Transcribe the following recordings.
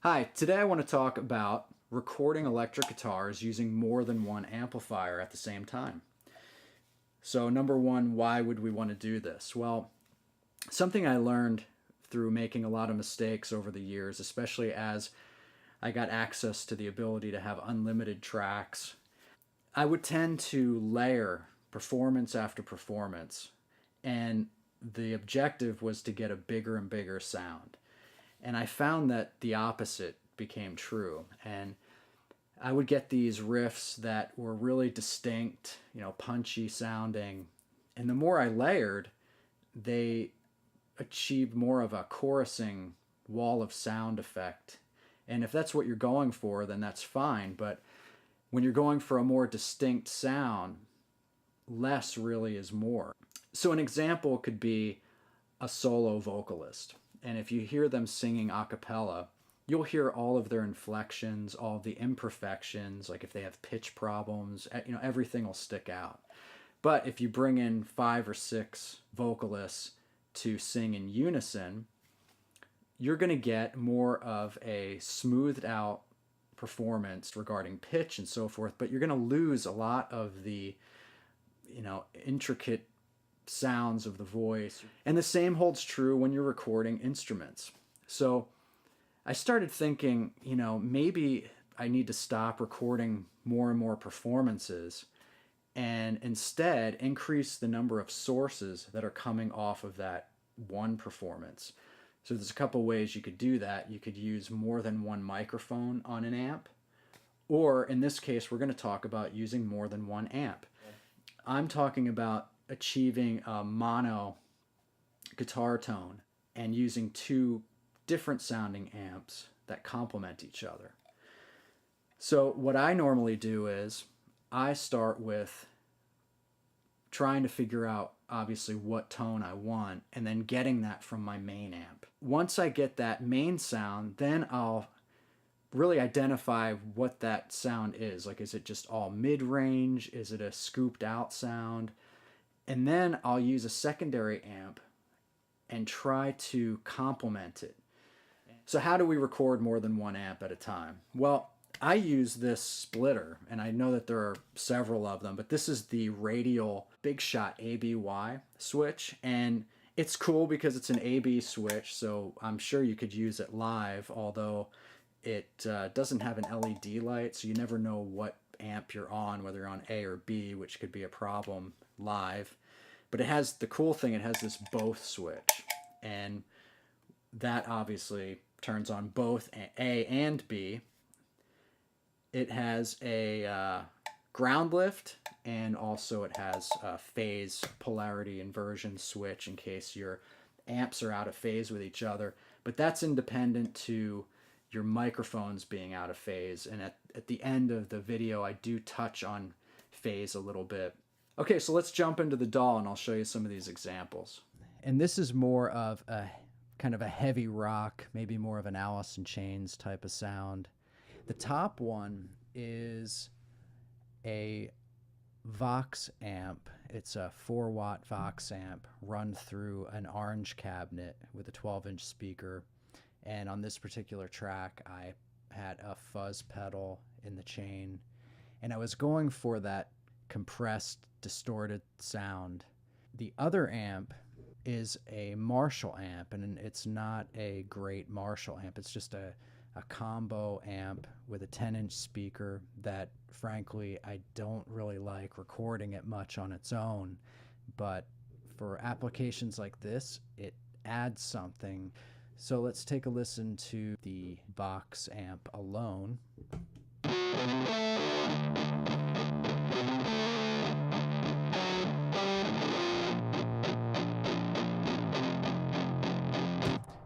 Hi, today I want to talk about recording electric guitars using more than one amplifier at the same time. So number one, why would we want to do this? Well, something I learned through making a lot of mistakes over the years, especially as I got access to the ability to have unlimited tracks, I would tend to layer performance after performance, and the objective was to get a bigger and bigger sound. And I found that the opposite became true. And I would get these riffs that were really distinct, punchy sounding. And the more I layered, they achieved more of a chorusing wall of sound effect. And if that's what you're going for, then that's fine. But when you're going for a more distinct sound, less really is more. So an example could be a solo vocalist. And if you hear them singing a cappella, you'll hear all of their inflections, all of the imperfections, like if they have pitch problems, everything will stick out. But if you bring in 5 or 6 vocalists to sing in unison, you're going to get more of a smoothed out performance regarding pitch and so forth, but you're going to lose a lot of the, intricate sounds of the voice. And the same holds true when you're recording instruments. So I started thinking, maybe I need to stop recording more and more performances and instead increase the number of sources that are coming off of that one performance. So there's a couple ways you could do that. You could use more than one microphone on an amp, or in this case, we're going to talk about using more than one amp. I'm talking about achieving a mono guitar tone and using 2 different sounding amps that complement each other. So what I normally do is I start with trying to figure out obviously what tone I want and then getting that from my main amp. Once I get that main sound, then I'll really identify what that sound is. Like, is it just all mid-range? Is it a scooped out sound? And then I'll use a secondary amp and try to complement it. So how do we record more than one amp at a time? Well, I use this splitter, and I know that there are several of them, but this is the Radial Bigshot ABY switch, and it's cool because it's an AB switch, so I'm sure you could use it live, although it doesn't have an LED light, so you never know what amp you're on, whether you're on A or B, which could be a problem live. But it has, the cool thing, it has this both switch, and that obviously turns on both A and B. It has a ground lift, and also it has a phase polarity inversion switch in case your amps are out of phase with each other. But that's independent to your microphones being out of phase. And at the end of the video, I do touch on phase a little bit. Okay, so let's jump into the DAW and I'll show you some of these examples. And this is more of a kind of a heavy rock, maybe more of an Alice in Chains type of sound. The top one is a Vox amp. It's a 4-watt Vox amp run through an orange cabinet with a 12-inch speaker. And on this particular track, I had a fuzz pedal in the chain. And I was going for that compressed, distorted sound. The other amp is a Marshall amp, and it's not a great Marshall amp. It's just a combo amp with a 10-inch speaker that, frankly, I don't really like recording it much on its own. But for applications like this, it adds something. So let's take a listen to the Vox amp alone.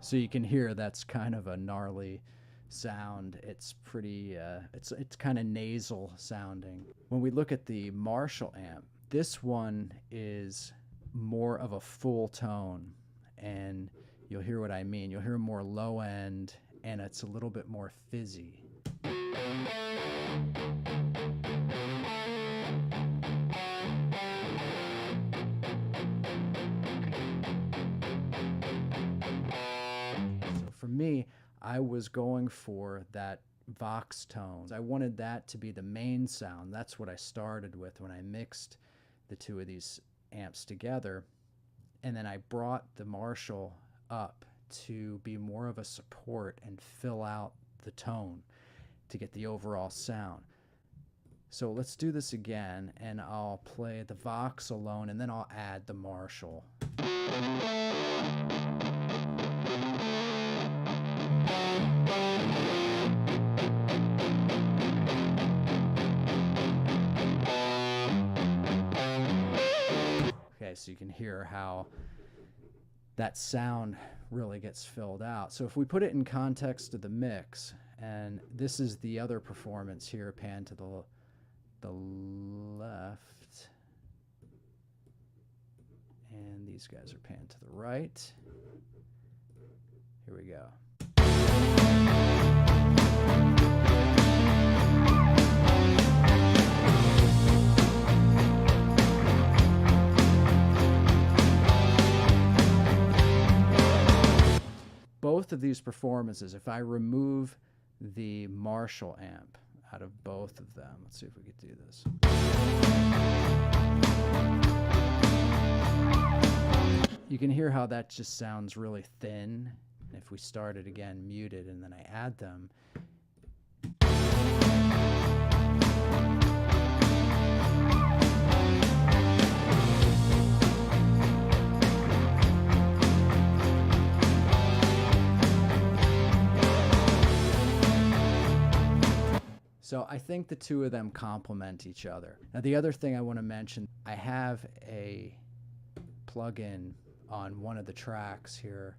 So you can hear that's kind of a gnarly sound. It's pretty, it's kind of nasal sounding. When we look at the Marshall amp, this one is more of a full tone, and you'll hear what I mean. You'll hear more low end, and it's a little bit more fizzy. So for me, I was going for that Vox tone. I wanted that to be the main sound. That's what I started with when I mixed the two of these amps together. And then I brought the Marshall up to be more of a support and fill out the tone to get the overall sound. So let's do this again, and I'll play the Vox alone, and then I'll add the Marshall. Okay, so you can hear how that sound really gets filled out. So if we put it in context of the mix, and this is the other performance here, pan to the left, and these guys are pan to the right. Here we go. Both of these performances, if I remove the Marshall amp out of both of them, let's see if we could do this. You can hear how that just sounds really thin. If we start it again muted and then I add them, so I think the two of them complement each other. Now the other thing I want to mention, I have a plugin on one of the tracks here,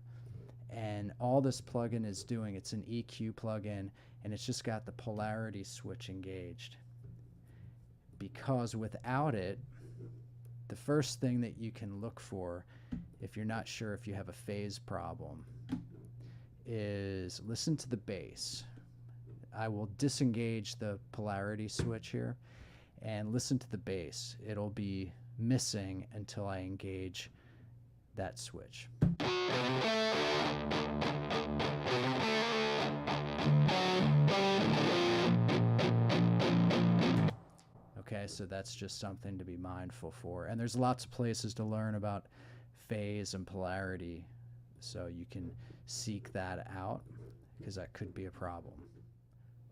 and all this plugin is doing, it's an EQ plugin, and it's just got the polarity switch engaged. Because without it, the first thing that you can look for, if you're not sure if you have a phase problem, is listen to the bass. I will disengage the polarity switch here and listen to the bass. It'll be missing until I engage that switch. Okay, so that's just something to be mindful for. And there's lots of places to learn about phase and polarity, so you can seek that out, because that could be a problem.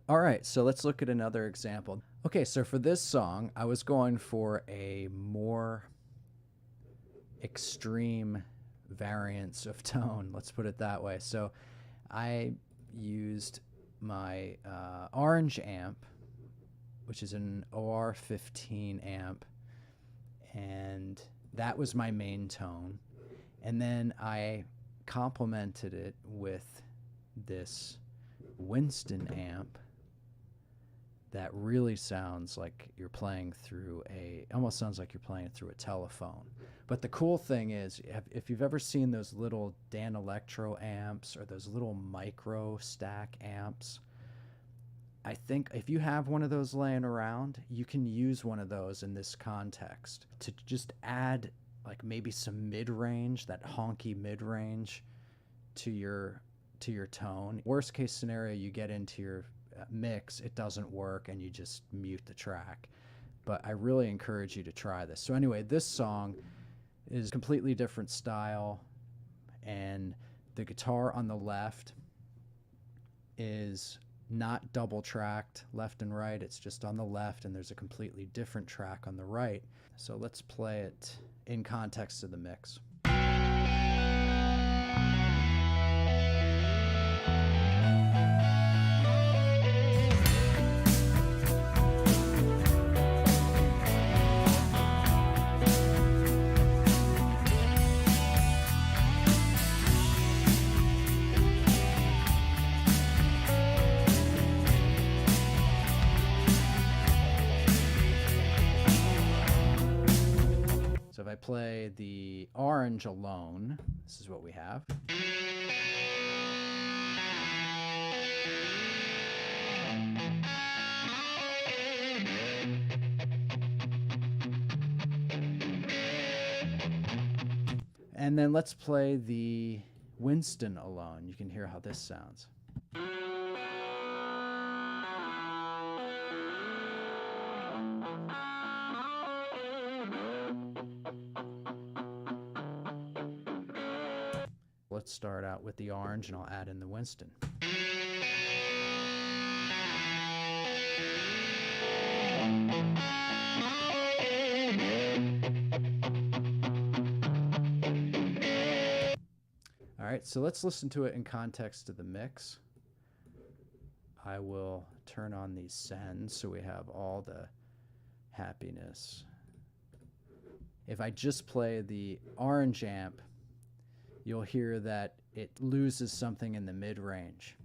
All right, so let's look at another example. Okay, so for this song, I was going for a more extreme variance of tone, let's put it that way. So I used my orange amp, which is an OR15 amp, and that was my main tone. And then I complemented it with this Winston amp that really sounds like you're playing through almost sounds like you're playing through a telephone. But the cool thing is, if you've ever seen those little Dan Electro amps or those little micro stack amps, I think if you have one of those laying around, you can use one of those in this context to just add like maybe some mid-range, that honky mid-range to your tone. Worst case scenario, you get into your mix, it doesn't work, and you just mute the track. But I really encourage you to try this. So anyway, this song is a completely different style, and the guitar on the left is not double tracked left and right, it's just on the left, and there's a completely different track on the right. So let's play it in context of the mix. So if I play the orange alone, this is what we have. And then let's play the Winston alone. You can hear how this sounds. let's start out with the orange, and I'll add in the Winston. All right, so let's listen to it in context of the mix. I will turn on these sends so we have all the happiness. If I just play the orange amp, you'll hear that it loses something in the mid-range.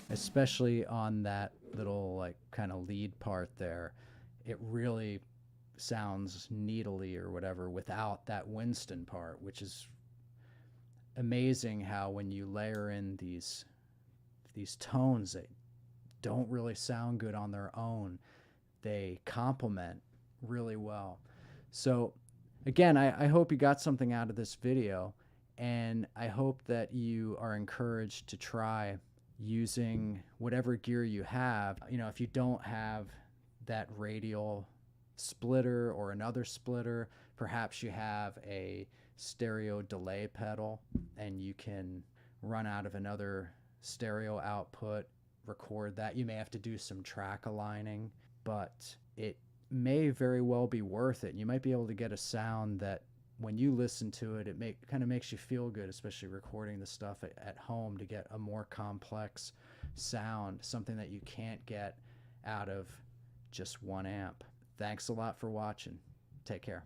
Especially on that little like kind of lead part there, it really sounds needly or whatever without that Winston part, which is amazing how when you layer in these tones that don't really sound good on their own, they complement really well. So again, I hope you got something out of this video, and I hope that you are encouraged to try using whatever gear you have. You know, if you don't have that radial splitter or another splitter, perhaps you have a stereo delay pedal and you can run out of another stereo output, record that. You may have to do some track aligning, but it may very well be worth it. You might be able to get a sound that when you listen to it, it kind of makes you feel good, especially recording the stuff at home, to get a more complex sound, something that you can't get out of just one amp. Thanks a lot for watching. Take care.